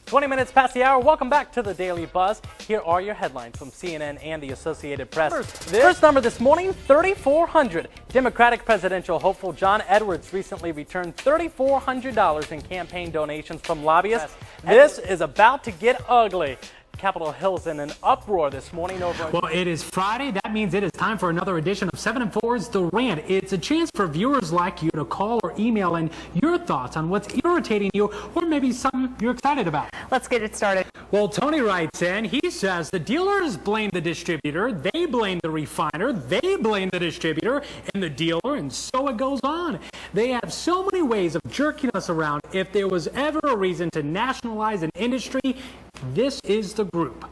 20 minutes past the hour. Welcome back to the Daily Buzz. Here are your headlines from CNN and the Associated Press. First number this morning, 3,400. Democratic presidential hopeful John Edwards recently returned $3,400 in campaign donations from lobbyists. This is about to get ugly. Capitol Hill's in an uproar this morning over... Well, it is Friday. That means it is time for another edition of 7 and 4's The Rant. It's a chance for viewers like you to call or email in your thoughts on what's irritating you or maybe something you're excited about. Let's get it started. Well, Tony writes in, he says the dealers blame the distributor, they blame the refiner, they blame the distributor and the dealer, and so it goes on. They have so many ways of jerking us around. If there was ever a reason to nationalize an industry, this is the group.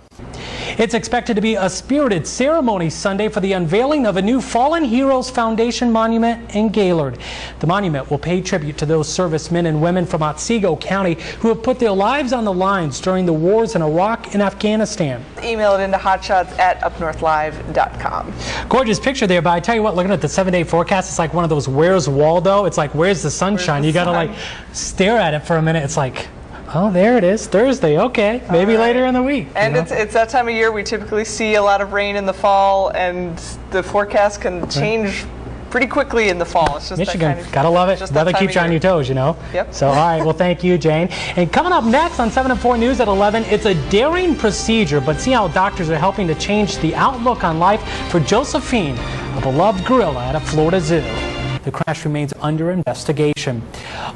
It's expected to be a spirited ceremony Sunday for the unveiling of a new Fallen Heroes Foundation monument in Gaylord. The monument will pay tribute to those servicemen and women from Otsego County who have put their lives on the lines during the wars in Iraq and Afghanistan. Email it into hotshots@upnorthlive.com. Gorgeous picture there, but I tell you what, looking at the 7-day forecast, it's like one of those Where's Waldo? It's like, where's the sunshine? You gotta like stare at it for a minute. It's like, oh, there it is, Thursday, okay, maybe later in the week. And it's that time of year we typically see a lot of rain in the fall, and the forecast can change pretty quickly in the fall. It's just Michigan, that kind of, gotta love it. Weather keeps you on your toes, you know. Yep. So, all right, well, thank you, Jane. And coming up next on 7 and 4 News at 11, it's a daring procedure, but see how doctors are helping to change the outlook on life for Josephine, a beloved gorilla at a Florida zoo. The crash remains under investigation.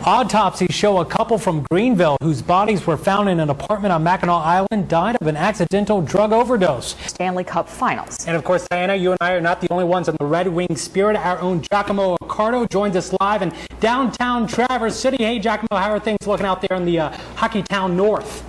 Autopsies show a couple from Greenville whose bodies were found in an apartment on Mackinac Island died of an accidental drug overdose. Stanley Cup Finals. And of course, Diana, you and I are not the only ones in the Red Wing spirit. Our own Giacomo Accardo joins us live in downtown Traverse City. Hey, Giacomo, how are things looking out there in the Hockey Town North?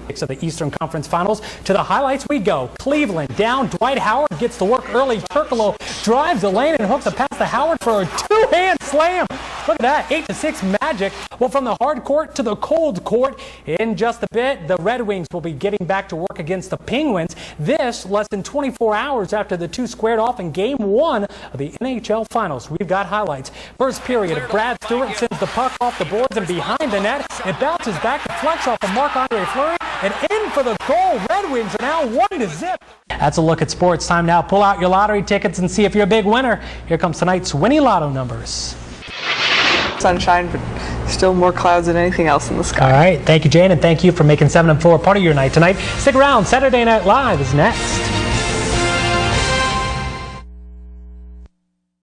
Of the Eastern Conference Finals. To the highlights we go. Cleveland down. Dwight Howard gets to work early. Turkoglu drives the lane and hooks a pass to Howard for a two-hand slam. Look at that, 8-6 Magic. Well, from the hard court to the cold court, in just a bit, the Red Wings will be getting back to work against the Penguins. This less than 24 hours after the two squared off in Game 1 of the NHL Finals. We've got highlights. First period, Brad Stewart sends the puck off the boards and behind the net. It bounces back to flex off of Marc-Andre Fleury. And in for the goal. Red Wings are now 1-0. That's a look at sports. Time now. Pull out your lottery tickets and see if you're a big winner. Here comes tonight's Winnie Lotto numbers. Sunshine, but still more clouds than anything else in the sky. All right. Thank you, Jane, and thank you for making 7 and 4 part of your night tonight. Stick around. Saturday Night Live is next.